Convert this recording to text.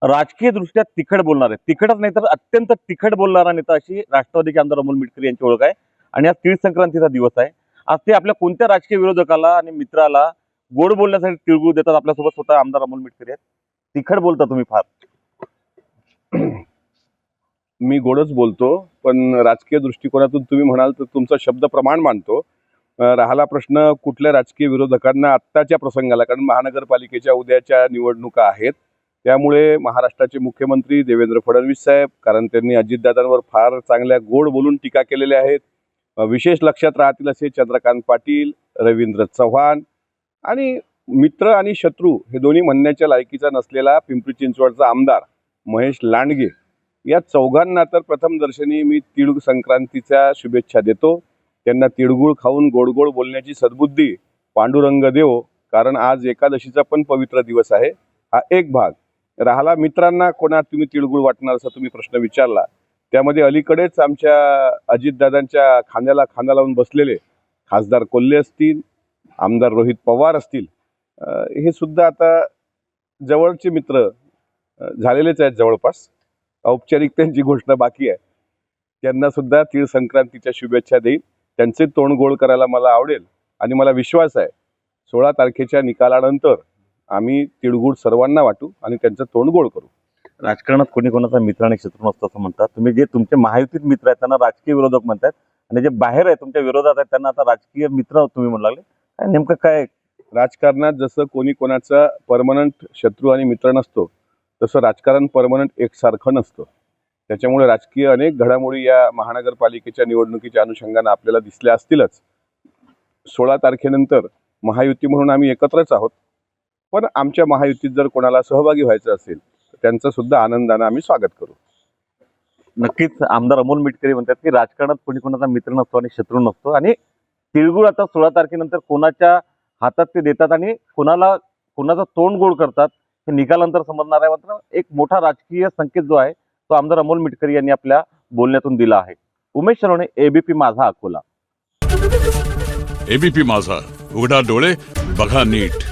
राजकीय दृष्ट्या तिखट बोलणारे, तिखटच नाही तर अत्यंत तिखट बोलणारा नेता अशी राष्ट्रवादीचे आमदार अमोल मिटकरी यांची ओळख आहे. आणि आज तीळ संक्रांतीचा दिवस आहे. आज ते आपल्या कोणत्या राजकीय विरोधकाला आणि मित्राला गोड बोलण्यासाठी तिळगुळ देतात. आपल्यासोबत स्वतः आमदार अमोल मिटकरी आहेत. तिखट बोलता तुम्ही फार. मी गोडच बोलतो, पण राजकीय दृष्टिकोनातून तुम्ही म्हणाल तर तुमचा शब्द प्रमाण मानतो. राहिला प्रश्न कुठल्या राजकीय विरोधकांना आत्ताच्या प्रसंगाला, कारण महानगरपालिकेच्या उद्याच्या निवडणुका आहेत, त्यामुळे महाराष्ट्राचे मुख्यमंत्री देवेंद्र फडणवीस साहेब, कारण त्यांनी अजितदादांवर फार चांगल्या गोड बोलून टीका केलेल्या आहेत. विशेष लक्षात राहतील असे चंद्रकांत पाटील, रवींद्र चव्हाण आणि मित्र आणि शत्रू हे दोन्ही म्हणण्याच्या लायकीचा नसलेला पिंपरी चिंचवडचा आमदार महेश लांडगे, या चौघांना तर प्रथम दर्शनी मी तीळ संक्रांतीच्या शुभेच्छा देतो. त्यांना तिळगुळ खाऊन गोड गोड बोलण्याची सद्बुद्धी पांडुरंग देवो, कारण आज एकादशीचा पण पवित्र दिवस आहे. हा एक भाग. राहिला मित्रांना कोणा तुम्ही तिळगुळ वाटणार असा तुम्ही प्रश्न विचारला, त्यामध्ये अलीकडेच आमच्या अजितदादांच्या खांद्याला खांदा लावून बसलेले खासदार कोल्हे असतील, आमदार रोहित पवार असतील, हे सुद्धा आता जवळचे मित्र झालेलेच आहेत. जवळपास औपचारिक त्यांची घोषणा बाकी आहे. त्यांना सुद्धा तीळ संक्रांतीच्या शुभेच्छा देईल. त्यांचे तोंड गोड करायला मला आवडेल आणि मला विश्वास आहे 16 तारखेच्या निकालानंतर आम्ही तिळगुळ सर्वांना वाटू आणि त्यांचं तोंड गोड करू. राजकारणात कोणी कोणाचा मित्र आणि शत्रू नसतो असं म्हणतात तुम्ही. जे तुमचे महायुतीत मित्र आहेत त्यांना राजकीय विरोधक म्हणतात आणि जे बाहेर आहे तुमच्या विरोधात आहेत त्यांना आता राजकीय मित्र तुम्ही म्हणू लागले. काय नेमकं काय? राजकारणात जसं कोणी कोणाचा परमनंट शत्रू आणि मित्र नसतो, तसं राजकारण परमनंट एकसारखं नसतं. त्याच्यामुळे राजकीय अनेक घडामोडी या महानगरपालिकेच्या निवडणुकीच्या अनुषंगाने आपल्याला दिसल्या असतीलच. 16 तारखेनंतर महायुती म्हणून आम्ही एकत्रच आहोत, पण आमच्या महायुतीत जर कोणाला सहभागी व्हायचं असेल तर त्यांचं सुद्धा आनंदाने आम्ही स्वागत करू. नक्कीच आमदार अमोल मिटकरी म्हणतात की राजकारणात कोणी कोणाचा मित्र नसतो आणि शत्रू नसतो आणि तिळगुळ आता 16 तारखेनंतर कोणाच्या हातात ते देतात आणि कोणाचं तोंड गोड करतात हे निकालानंतर समजणार आहे. मात्र एक मोठा राजकीय संकेत जो आहे तो आमदार अमोल मिटकरी यांनी आपल्या बोलण्यातून दिला आहे. उमेश सरोणे, एबीपी माझा, अकोला. एबीपी माझा, उघडा डोळे बघा नीट.